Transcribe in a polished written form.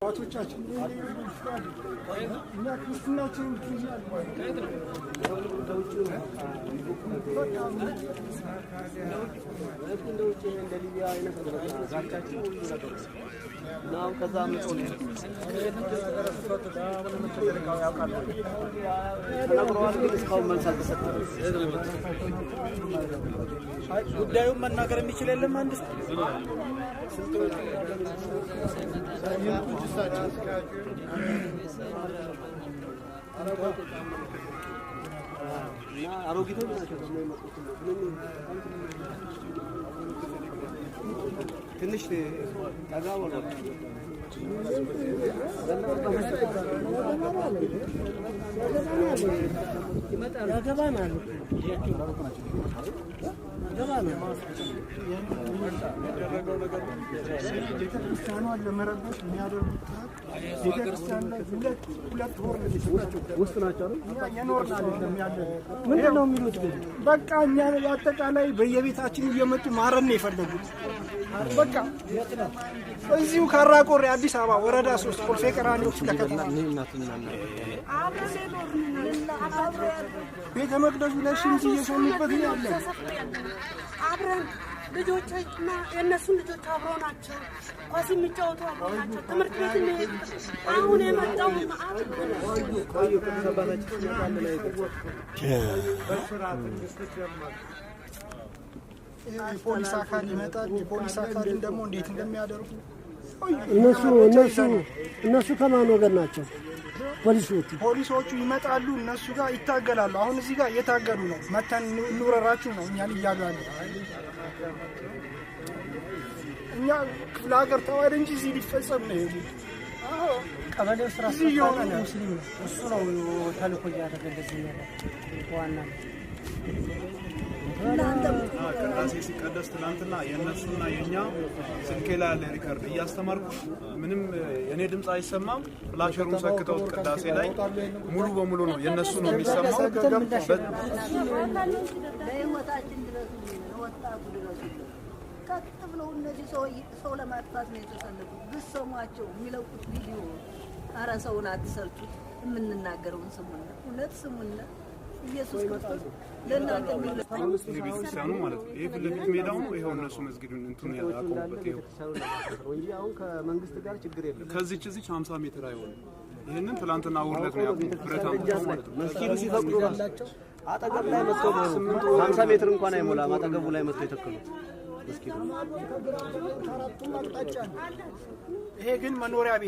አባቶቻችን እና ክርስትናችን now kazam ጉዳዩን መናገር የሚችል የለም አንድ አሮጊቶች ናቸው ደግሞ የመጡት ትንሽ ታጋ ወደ ያገባናል ቤተክርስቲያኗን ለመረበሽ የሚያደርጉት ቤተክርስቲያን ላይ ሁለት ወር ውስጥ ናቸው የኖርን አይደለም ያለ ምንድን ነው የሚሉት በቃ እኛ አጠቃላይ በየቤታችን እየመጡ ማረን ነው የፈለጉት በቃ እዚሁ ካራቆሬ አዲስ አበባ ወረዳ 3 ኮልፌ ቀራኒዮ ተከታተለ ቤተ መቅደሱ ላይ ሽንት እየሸኑበት ያለ አብረን ልጆችና የነሱን ልጆች አብረው ናቸው ኳስ የሚጫወቱ አብረው ናቸው ትምህርት ቤት የሚሄዱ አሁን የመጣው ፖሊስ አካል ይመጣል ፖሊስ አካል ደግሞ እንዴት እንደሚያደርጉ እነሱ ከማን ወገን ናቸው ፖሊሶቹ ይመጣሉ እነሱ ጋር ይታገላሉ አሁን እዚህ ጋር እየታገሉ ነው መተን እንውረራችሁ ነው እኛን እያጋሉ እኛ ክፍለ ሀገር ተዋደ እንጂ እዚህ ሊፈጸም ነው ይሄ ቀበሌው ስራ ሲሆን ሙስሊም እሱ ነው ተልኮ ያደረገዚህ ነው ዋና ቅዳሴ ሲቀደስ ትናንትና የእነሱና የኛ ስልኬ ላይ ያለ ሪከርድ እያስተማርኩ ምንም የኔ ድምፅ አይሰማም ፍላሸሩን ሰክተው ቅዳሴ ላይ ሙሉ በሙሉ ነው የእነሱ ነው የሚሰማው ለህይወታችን ድረስ ወጣቱ ድረስ ከጥብለው እነዚህ ሰው ለማጥፋት ነው የተሰለፉት ብትሰሟቸው የሚለቁት ቪዲዮ ኧረ ሰውን አትሰልቱት የምንናገረውን ስሙና እውነት ስሙና ኢየሱስ ክርስቶስ ለእናንተ ቤተክርስቲያኑ ማለት ነው ይሄ ፍለፊት ሜዳው ነው ይሄው እነሱ መስጊዱን እንትን ያቆሙበት ይሄው እንጂ አሁን ከመንግስት ጋር ችግር የለም ከዚች 50 ሜትር አይሆንም ይሄንን ትላንትና ውርለት ነው ያቆሙት ብረታም ማለት ነው መስጊዱ ሲፈቅዱላቸው አጠገብ ላይ መጥተው 50 ሜትር እንኳን አይሞላም አጠገቡ ላይ መጥተው የተከሉት መስጊዱ ይሄ ግን መኖሪያ ቤት